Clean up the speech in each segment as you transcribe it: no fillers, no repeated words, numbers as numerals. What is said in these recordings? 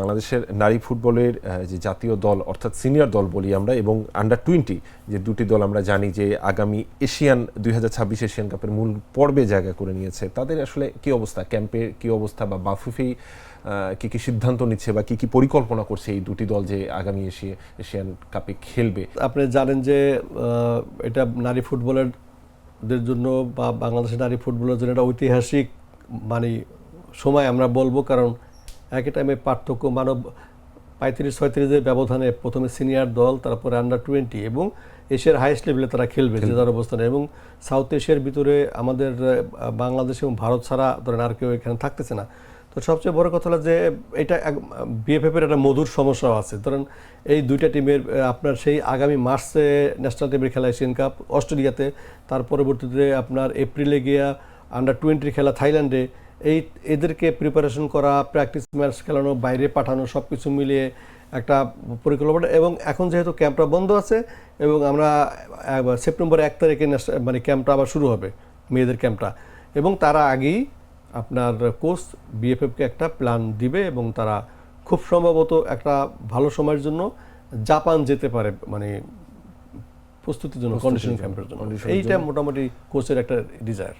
বাংলাদেশের নারী ফুটবলের যে জাতীয় দল অর্থাৎ সিনিয়র দল বলি আমরা এবং আন্ডার-20 যে দুটি দল আমরা জানি যে আগামী এশিয়ান 2026 এশিয়ান কাপের মূল পর্বে জায়গা করে নিয়েছে, তাদের আসলে কি অবস্থা, ক্যাম্পের কি অবস্থা বা বাফুফেই কি সিদ্ধান্ত নিচ্ছে বা কি পরিকল্পনা করছে এই দুটি দল যে আগামী এশিয়ান কাপে খেলবে? আপনি জানেন যে এটা নারী ফুটবলারদের জন্য বা বাংলাদেশের নারী ফুটবলের জন্য একটা ঐতিহাসিক মানে সময় আমরা বলবো, কারণ একই টাইমে পার্থক্য মানব 35-36 ব্যবধানে প্রথমে সিনিয়র দল, তারপরে আন্ডার-20 এবং এশিয়ার হাইস্ট লেভেলে তারা খেলবে যে যার অবস্থানে, এবং সাউথ এশিয়ার ভিতরে আমাদের বাংলাদেশ এবং ভারত ছাড়া ধরেন আর কেউ এখানে থাকতেছে না। তো সবচেয়ে বড় কথা হলো যে এটা বিএফএফের একটা মধুর সমস্যাও আছে। ধরেন এই দুইটা টিমের আপনার সেই আগামী মার্চে ন্যাশনাল টিমের খেলা এশিয়ান কাপ অস্ট্রেলিয়াতে, তার পরবর্তীতে আপনার এপ্রিলে গিয়া আন্ডার-20 খেলা থাইল্যান্ডে, এদেরকে প্রিপারেশন করা, প্র্যাকটিস ম্যাচ খেলানো, বাইরে পাঠানো, সব কিছু মিলিয়ে একটা পরিকল্পনা। এবং এখন যেহেতু ক্যাম্পটা বন্ধ আছে এবং আমরা সেপ্টেম্বর 1 তারিখে মানে ক্যাম্পটা আবার শুরু হবে, মেয়েদের ক্যাম্পটা, এবং তারা আগেই আপনার কোচ বিএফএফকে একটা প্ল্যান দিবে এবং তারা খুব সম্ভবত একটা ভালো সময়ের জন্য জাপান যেতে পারে, মানে প্রস্তুতির জন্য, কন্ডিশনিং ক্যাম্পের জন্য। এইটা মোটামুটি কোচের একটা ডিজায়ার।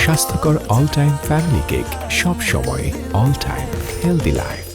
স্বাস্থ্যকর অল টাইম ফ্যামিলি কেক, সব সময় অল টাইম হেলদি লাইফ।